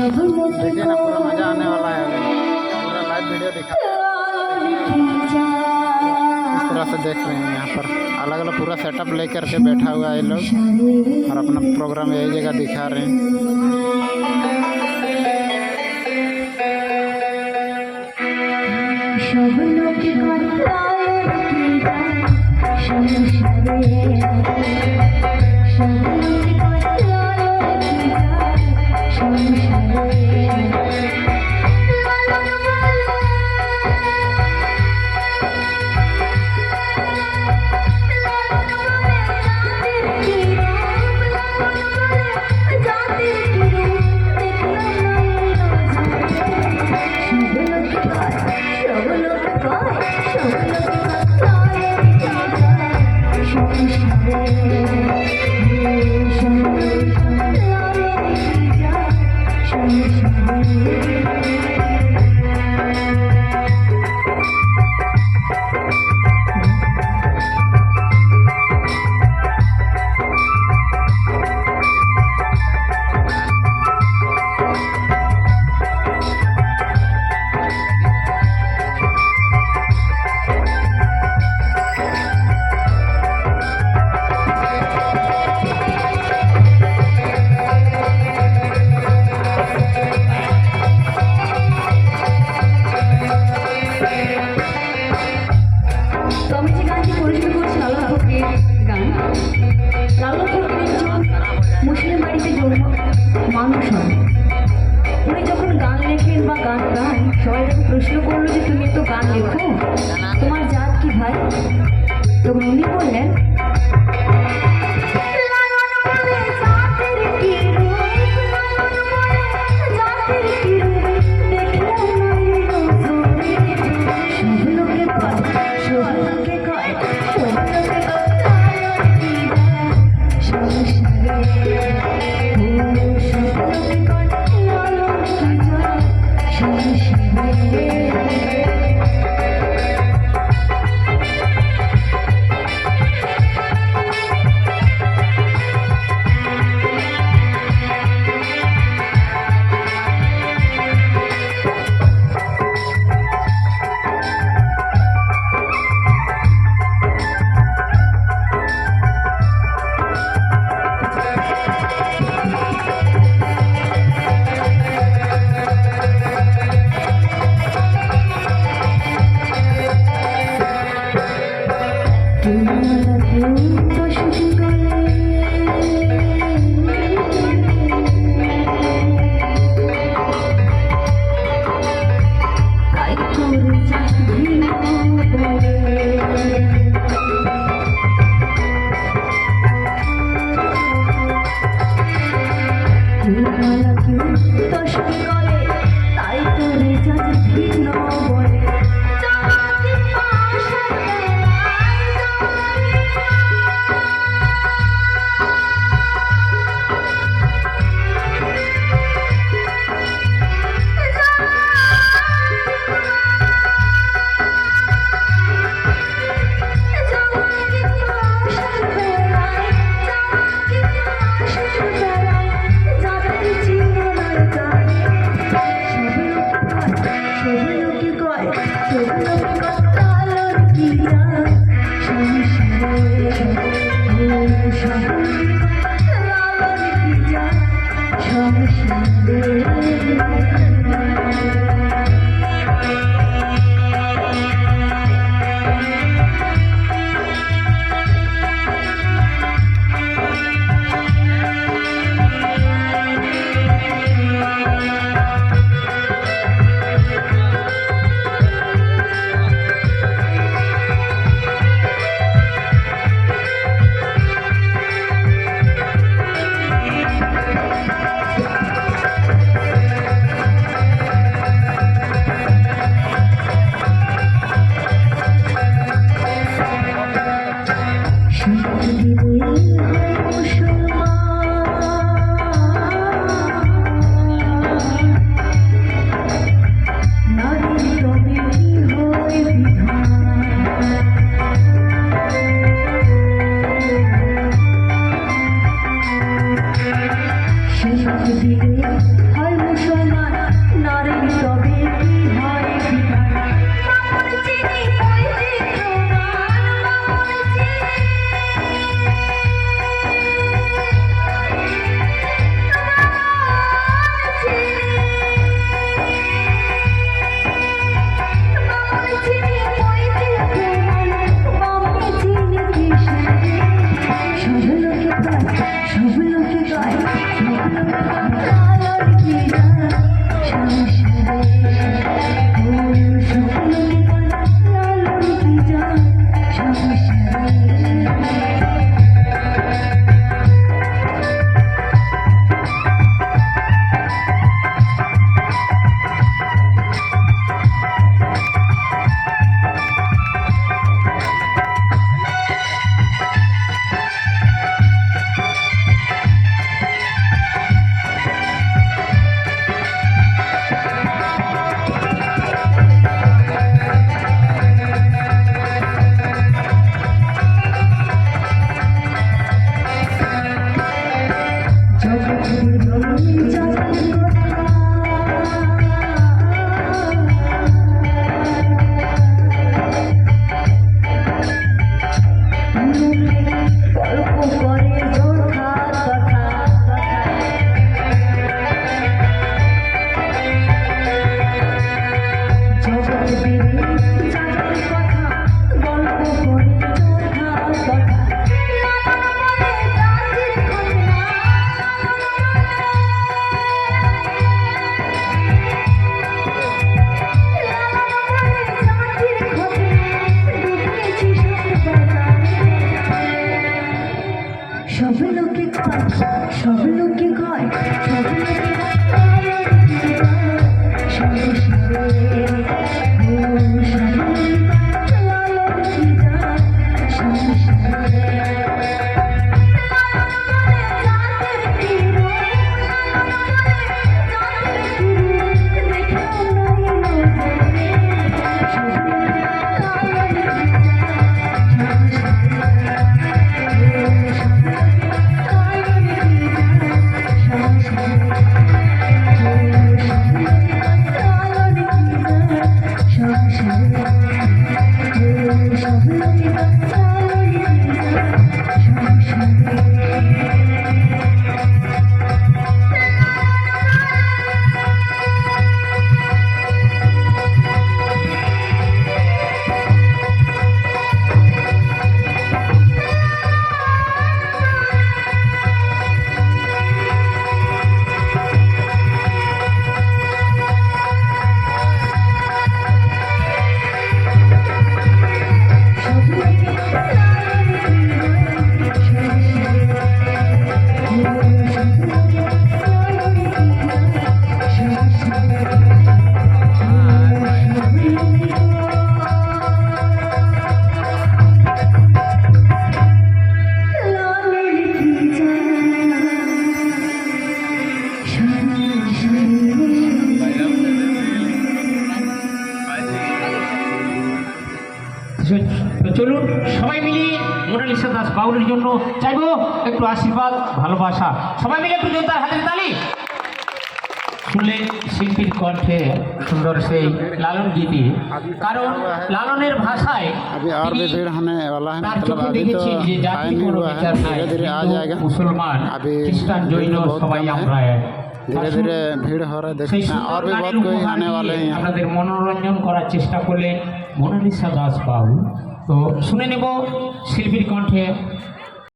देखिए ना, पूरा मज़ा आने वाला है। अभी पूरा लाइव वीडियो दिखा इस तरह से देख रहे हैं। यहाँ पर अलग अलग पूरा सेटअप लेकर के बैठा हुआ है लोग और अपना प्रोग्राम यही जगह दिखा रहे हैं। মুসলিম বাড়িতে জন্ম মানুষ হয়। উনি যখন গান লেখেন বা গান গান, সবাই যখন প্রশ্ন করলো যে তুমি তো গান লেখো, তোমার জাত কি ভাই? তখন উনি বললেন গায় লালন কি গায় সংসারে লালন কি গায় সংসারে সব লোকে কয় সব লোকে কয় সব লোকে তো চলুন সবাই মিলে মোনালিসা দাস বাউলের জন্য চাইবো একটু আশীর্বাদ ভালোবাসা। সবাই মিলে একটু জোরদার হাতের তালি। শুনলেন শিল্পীর কণ্ঠে সুন্দর সেই লালন গীতি, কারণ লালনের ভাষায় अभी और भी भीड़ होने वाला है, তার मतलब চোখে अभी तो দেখেছি যে জাতি टाइम नहीं কোনো हुआ है, বিচার নাই, धीरे धीरे आ হিন্দু, जाएगा। মুসলমান, अभी খ্রিস্টান, জৈন बहुत সবাই कम है। আমরা धीरे धीरे भीड़ हो रहा है, সেই देखते हैं সুন্দর और भी গানের बहुत कोई উপহার आने वाले দিয়ে हैं यहाँ। আপনাদের মনোরঞ্জন করার চেষ্টা করলেন মোনালিসা দাস বাউল। তো শুনে নেব শিল্পীর কণ্ঠে